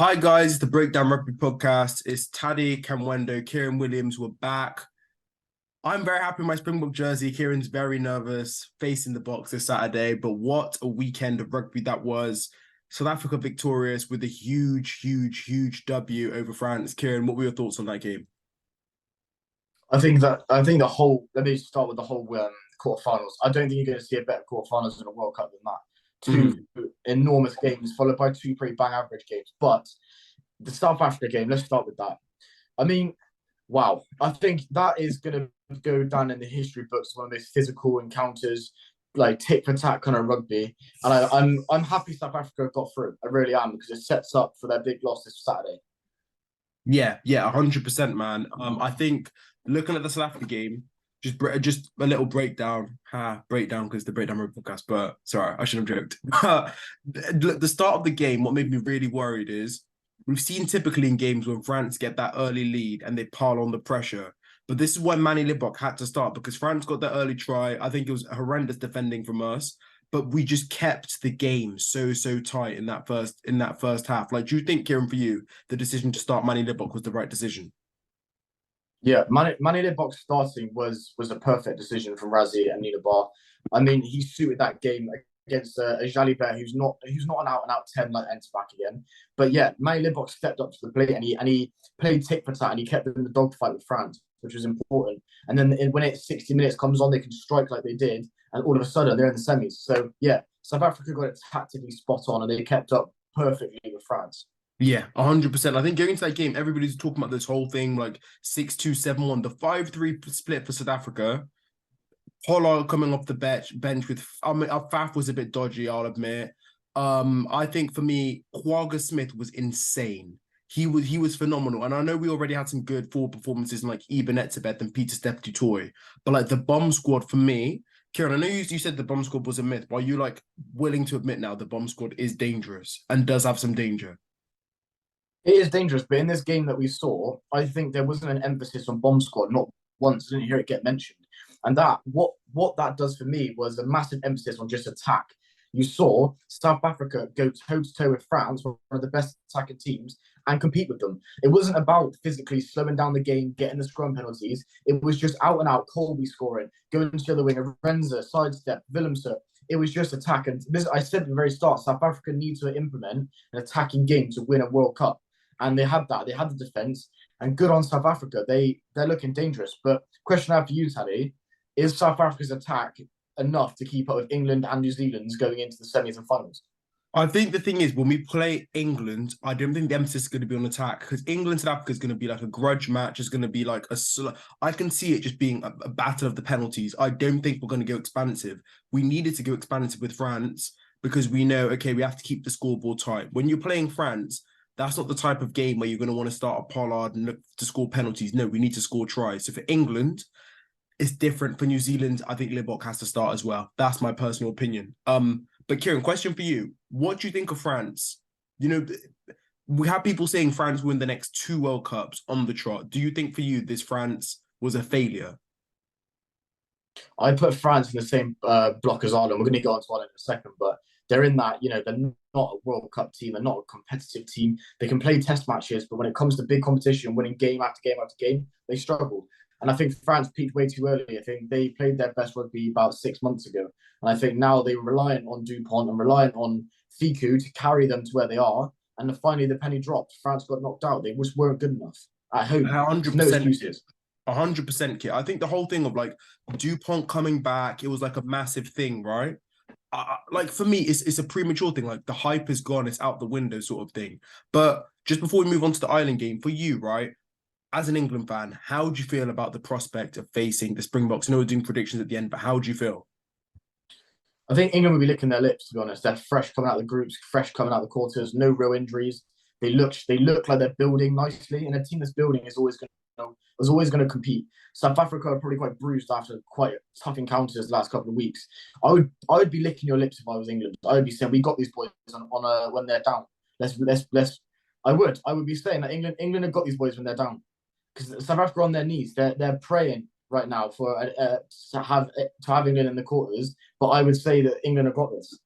Hi guys, it's the Breakdown Rugby podcast. It's Taddy, Kamwendo, Kieran Williams. We're back. I'm very happy in my Springbok jersey. Kieran's very nervous facing the box this Saturday, but what a weekend of rugby that was. South Africa victorious with a huge W over France. Kieran, what were your thoughts on that game? I think the whole. Let me start with the whole quarterfinals. I don't think you're going to see a better quarterfinals in a World Cup than that. Two Mhm. enormous games followed by two pretty bang average games. But the South Africa game, let's start with that. I mean, wow. I think that is going to go down in the history books as one of those physical encounters, like tit for tat kind of rugby. And I'm happy South Africa got through. I really am because it sets up for their big loss this Saturday. Yeah, 100%, man. I think looking at the South Africa game, just a little breakdown, breakdown because the breakdown Rugby podcast. But sorry, I shouldn't have joked. The start of the game, what made me really worried is we've seen typically in games when France get that early lead and they pile on the pressure. But this is why Manny Liok had to start because France got that early try. I think it was horrendous defending from us, but we just kept the game so tight in that first half. Like, do you think, Kieran, for you, the decision to start Manny Liok was the right decision? Yeah, Manny Liok starting was a perfect decision from Razzie and Nina Bar. I mean, he suited that game against a Jalibert who's not an out and out 10 like enter back again. But yeah, Manny Liok stepped up to the plate and he played tick for tat and he kept them in the dogfight with France, which was important. And then when it 60 minutes comes on, they can strike like they did, and all of a sudden they're in the semis. So yeah, South Africa got it tactically spot on and they kept up perfectly with France. Yeah, 100%. I think going into that game, everybody's talking about this whole thing like 6-2-7-1, the 5-3 split for South Africa. Pollard coming off the bench with, I mean, Faf was a bit dodgy, I'll admit. I think for me, Quagga Smith was insane. He was phenomenal. And I know we already had some good forward performances in like Eben Etzebeth and Peter Steph Toy. But like the bomb squad for me, Kieran, I know you said the bomb squad was a myth, but are you like willing to admit now the bomb squad is dangerous and does have some danger? It is dangerous, but in this game that we saw, I think there wasn't an emphasis on bomb squad. Not once. I didn't hear it get mentioned. And that what that does for me was a massive emphasis on just attack. You saw South Africa go toe to toe with France, one of the best attacking teams, and compete with them. It wasn't about physically slowing down the game, getting the scrum penalties. It was just out and out Colby scoring, going to the other wing, Renza, sidestep, Willemse. It was just attack. And this, I said at the very start, South Africa needs to implement an attacking game to win a World Cup, and they had that. They had the defense, and good on South Africa. They're looking dangerous. But question I have for you, Taddy, is South Africa's attack enough to keep up with England and New Zealand's going into the semis and finals? I think the thing is, when we play England, I don't think the emphasis is going to be on attack because England South Africa is going to be like a grudge match. It's going to be like I can see it just being a battle of the penalties. I don't think we're going to go expansive. We needed to go expansive with France because we know, okay, we have to keep the scoreboard tight. When you're playing France, that's not the type of game where you're going to want to start a Pollard and look to score penalties. No, we need to score tries. So for England, it's different. For New Zealand, I think Libbok has to start as well. That's my personal opinion. But Kieran, question for you. What do you think of France? You know, we have people saying France win the next two World Cups on the trot. Do you think for you this France was a failure? I put France in the same block as Ireland. We're going to go on to Ireland in a second, but they're in that, they're not a World Cup team. They're not a competitive team. They can play test matches, but when it comes to big competition, winning game after game after game, they struggle. And I think France peaked way too early. I think they played their best rugby about 6 months ago. And I think now they're reliant on Dupont and reliant on Fiku to carry them to where they are. And finally, the penny dropped. France got knocked out. They just weren't good enough at home. There's no 100%. excuses. 100% kid. I think the whole thing of like Dupont coming back, it was like a massive thing, right? Like for me, it's a premature thing. Like the hype is gone, it's out the window, sort of thing. But just before we move on to the Island game, for you, right? As an England fan, how do you feel about the prospect of facing the Springboks? I know we're doing predictions at the end, but how do you feel? I think England will be licking their lips, to be honest. They're fresh coming out of the groups, fresh coming out of the quarters, no real injuries. They look like they're building nicely, and a team that's building is always going to compete. South Africa are probably quite bruised after quite tough encounters the last couple of weeks. I would be licking your lips if I was England. I would be saying we got these boys when they're down. Let's. I would be saying that England have got these boys when they're down because South Africa are on their knees. They're praying right now for to have England in the quarters. But I would say that England have got this.